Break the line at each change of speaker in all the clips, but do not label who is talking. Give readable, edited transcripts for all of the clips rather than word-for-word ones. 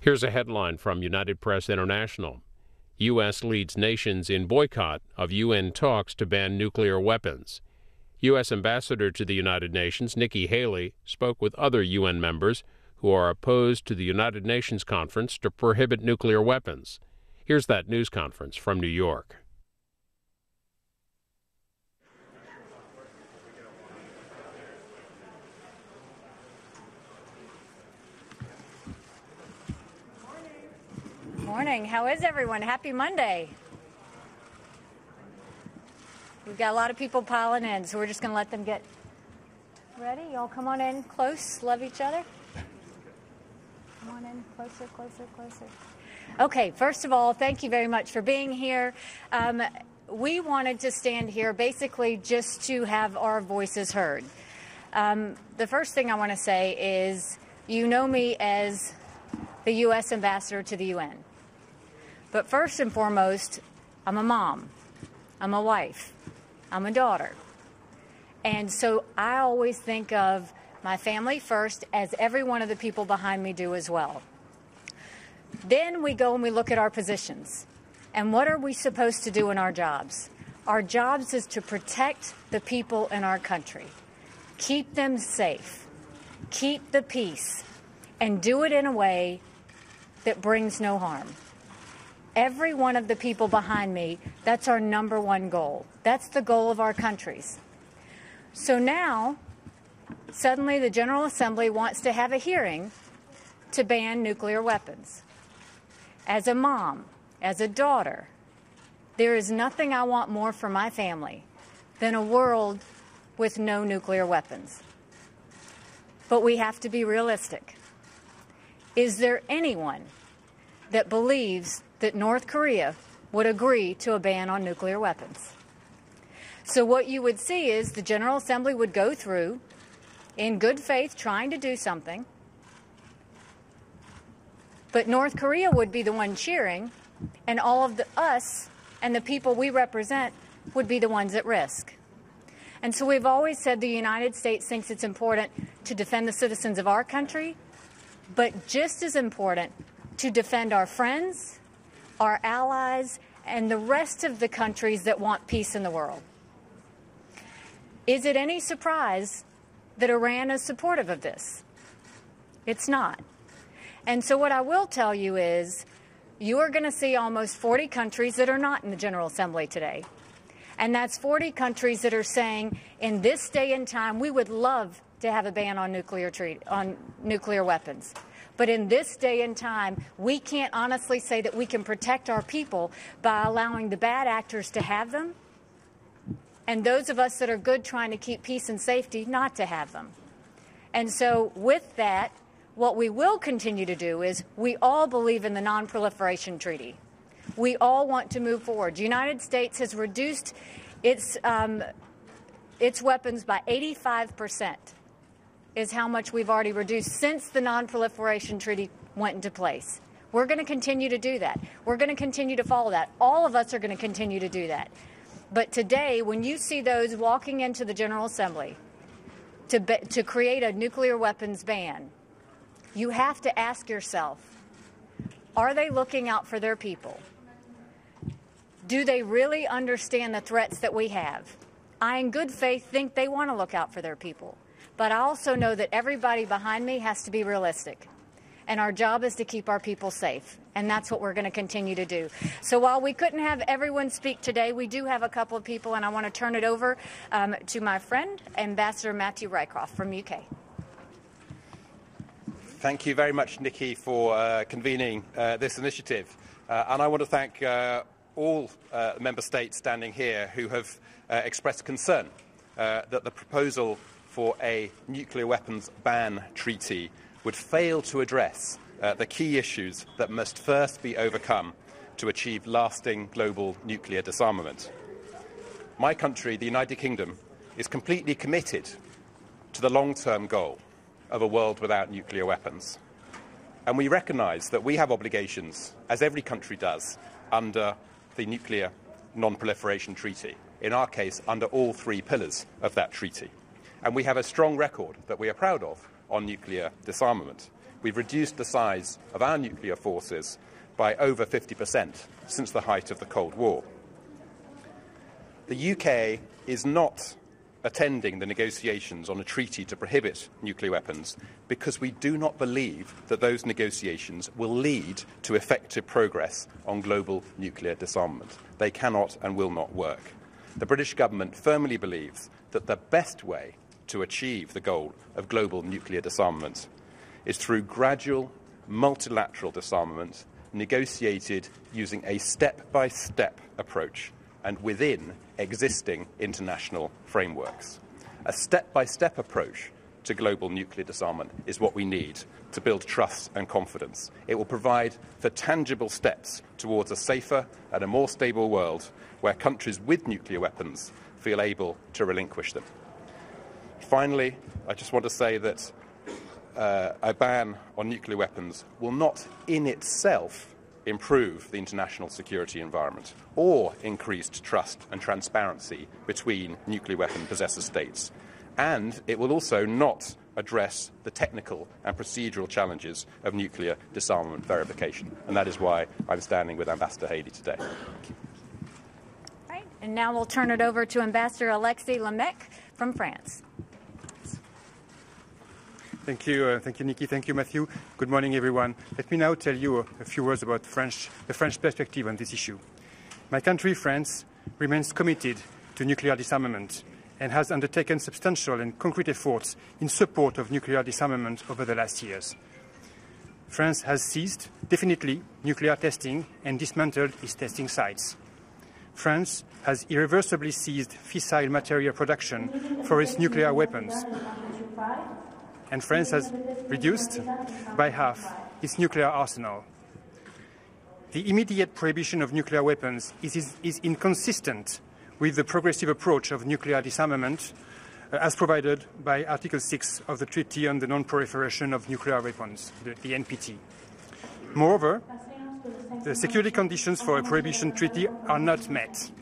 Here's a headline from United Press International. U.S. leads nations in boycott of UN talks to ban nuclear weapons. U.S. Ambassador to the United Nations, Nikki Haley, spoke with other UN members who are opposed to the United Nations conference to prohibit nuclear weapons. Here's that news conference from New York.
Morning. How is everyone? Happy Monday. We've got a lot of people piling in, so we're just going to let them get ready. Y'all come on in close. Love each other. Come on in closer, closer, closer. Okay, first of all, thank you very much for being here. We wanted to stand here basically just to have our voices heard. The first thing I want to say is you know me as the U.S. Ambassador to the UN. But first and foremost, I'm a mom, I'm a wife, I'm a daughter. And so I always think of my family first, as every one of the people behind me do as well. Then we go and we look at our positions. And what are we supposed to do in our jobs? Our jobs is to protect the people in our country, keep them safe, keep the peace, and do it in a way that brings no harm. Every one of the people behind me, that's our number one goal. That's the goal of our countries. So now, suddenly the General Assembly wants to have a hearing to ban nuclear weapons. As a mom, as a daughter, there is nothing I want more for my family than a world with no nuclear weapons. But we have to be realistic. Is there anyone that believes that North Korea would agree to a ban on nuclear weapons? So what you would see is the General Assembly would go through, in good faith, trying to do something, but North Korea would be the one cheering, and all of us and the people we represent would be the ones at risk. And so we've always said the United States thinks it's important to defend the citizens of our country, but just as important to defend our friends, our allies, and the rest of the countries that want peace in the world. Is it any surprise that Iran is supportive of this? It's not. And so what I will tell you is you are going to see almost 40 countries that are not in the General Assembly today. And that's 40 countries that are saying, in this day and time, we would love to have a ban on nuclear weapons. But in this day and time, we can't honestly say that we can protect our people by allowing the bad actors to have them, and those of us that are good trying to keep peace and safety not to have them. And so with that, what we will continue to do is we all believe in the non-proliferation treaty. We all want to move forward. The United States has reduced its weapons by 85%. Is how much we've already reduced since the non-proliferation treaty went into place. We're going to continue to do that. We're going to continue to follow that. All of us are going to continue to do that. But today, when you see those walking into the General Assembly to create a nuclear weapons ban, you have to ask yourself, are they looking out for their people? Do they really understand the threats that we have? I, in good faith, think they want to look out for their people. But I also know that everybody behind me has to be realistic. And our job is to keep our people safe. And that's what we're going to continue to do. So while we couldn't have everyone speak today, we do have a couple of people, and I want to turn it over to my friend, Ambassador Matthew Rycroft from UK.
Thank you very much, Nikki, for convening this initiative. And I want to thank all member states standing here who have expressed concern that the proposal for a nuclear weapons ban treaty would fail to address the key issues that must first be overcome to achieve lasting global nuclear disarmament. My country, the United Kingdom, is completely committed to the long-term goal of a world without nuclear weapons. And we recognise that we have obligations, as every country does, under the Nuclear Non-Proliferation Treaty, in our case, under all three pillars of that treaty. And we have a strong record that we are proud of on nuclear disarmament. we've reduced the size of our nuclear forces by over 50% since the height of the Cold War. The UK is not attending the negotiations on a treaty to prohibit nuclear weapons because we do not believe that those negotiations will lead to effective progress on global nuclear disarmament. They cannot and will not work. The British government firmly believes that the best way to achieve the goal of global nuclear disarmament is through gradual multilateral disarmament negotiated using a step-by-step approach and within existing international frameworks. A step-by-step approach to global nuclear disarmament is what we need to build trust and confidence. It will provide for tangible steps towards a safer and a more stable world where countries with nuclear weapons feel able to relinquish them. Finally, I just want to say that a ban on nuclear weapons will not in itself improve the international security environment or increased trust and transparency between nuclear weapon possessor states. And it will also not address the technical and procedural challenges of nuclear disarmament verification. And that is why I'm standing with Ambassador Haley today.
Right. And now we'll turn it over to Ambassador Alexis Lemec from France.
Thank you, Nikki. Thank you, Matthew. Good morning, everyone. Let me now tell you a few words about the French perspective on this issue. My country, France, remains committed to nuclear disarmament and has undertaken substantial and concrete efforts in support of nuclear disarmament over the last years. France has ceased, definitely, nuclear testing and dismantled its testing sites. France has irreversibly ceased fissile material production for its nuclear weapons. And France has reduced by half its nuclear arsenal. The immediate prohibition of nuclear weapons is inconsistent with the progressive approach of nuclear disarmament as provided by Article 6 of the Treaty on the Non-Proliferation of Nuclear Weapons, the NPT. Moreover, the security conditions for a prohibition treaty are not met.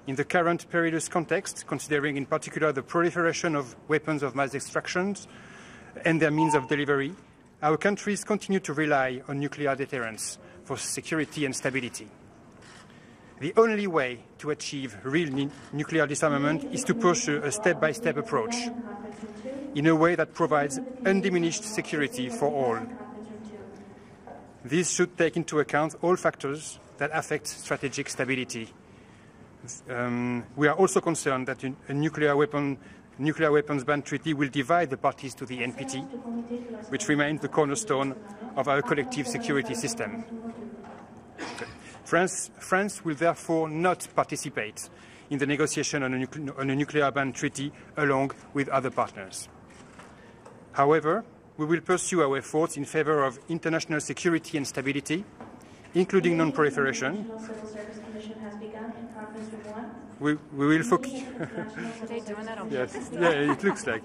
In the current perilous context, considering in particular the proliferation of weapons of mass destruction and their means of delivery, our countries continue to rely on nuclear deterrence for security and stability. The only way to achieve real nuclear disarmament is to pursue a step-by-step approach in a way that provides undiminished security for all. This should take into account all factors that affect strategic stability. We are also concerned that a nuclear weapons ban treaty will divide the parties to the NPT, which remains the cornerstone of our collective security system. France will therefore not participate in the negotiation on a nuclear ban treaty along with other partners. However, we will pursue our efforts in favor of international security and stability, including non-proliferation. We will focus. Yes, yeah, it looks like.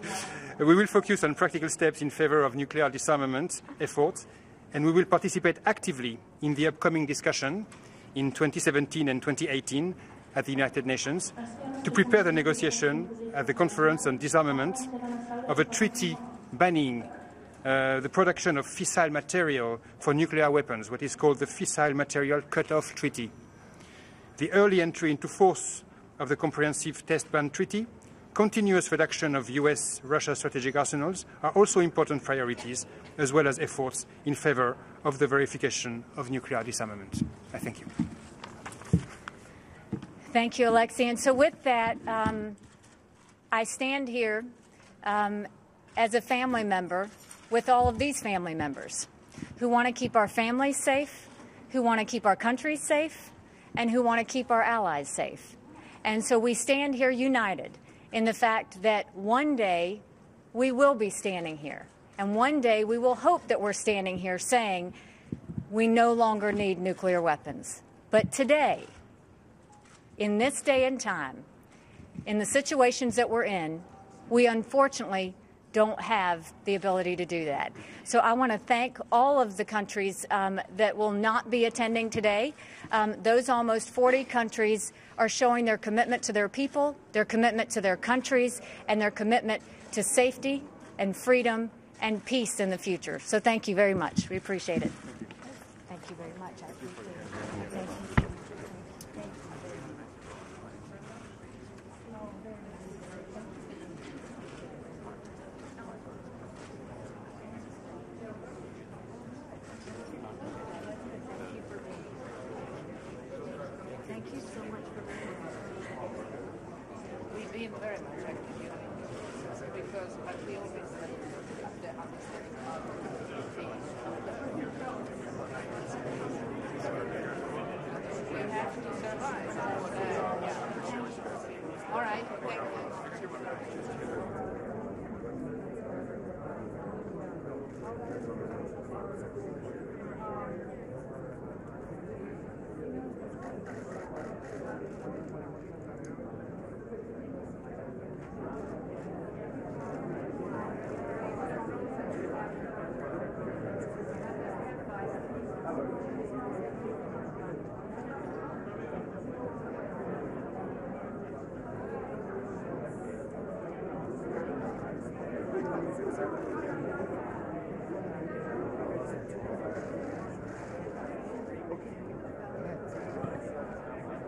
We will focus on practical steps in favor of nuclear disarmament efforts, and we will participate actively in the upcoming discussion in 2017 and 2018 at the United Nations to prepare the negotiation at the Conference on Disarmament of a treaty banning the production of fissile material for nuclear weapons, what is called the Fissile Material Cut-Off Treaty. The early entry into force of the Comprehensive Test Ban Treaty, continuous reduction of US-Russia strategic arsenals are also important priorities, as well as efforts in favor of the verification of nuclear disarmament. I thank you.
Thank you, Alexei. And so with that, I stand here as a family member with all of these family members who want to keep our families safe, who want to keep our country safe, and who want to keep our allies safe. And so we stand here united in the fact that one day we will be standing here. And one day we will hope that we're standing here saying we no longer need nuclear weapons. But today, in this day and time, in the situations that we're in, we unfortunately don't have the ability to do that. So I want to thank all of the countries that will not be attending today. Those almost 40 countries are showing their commitment to their people, their commitment to their countries, and their commitment to safety and freedom and peace in the future. So thank you very much. We appreciate it. Thank you very much. I appreciate it. Thank you. Thank you so much for being here.
We've been very much active because we always have the understanding of the we have to survive. All right, thank you.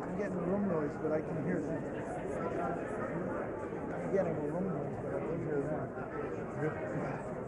I'm getting a room noise, but I can hear them. I'm getting a room noise, but I can hear them.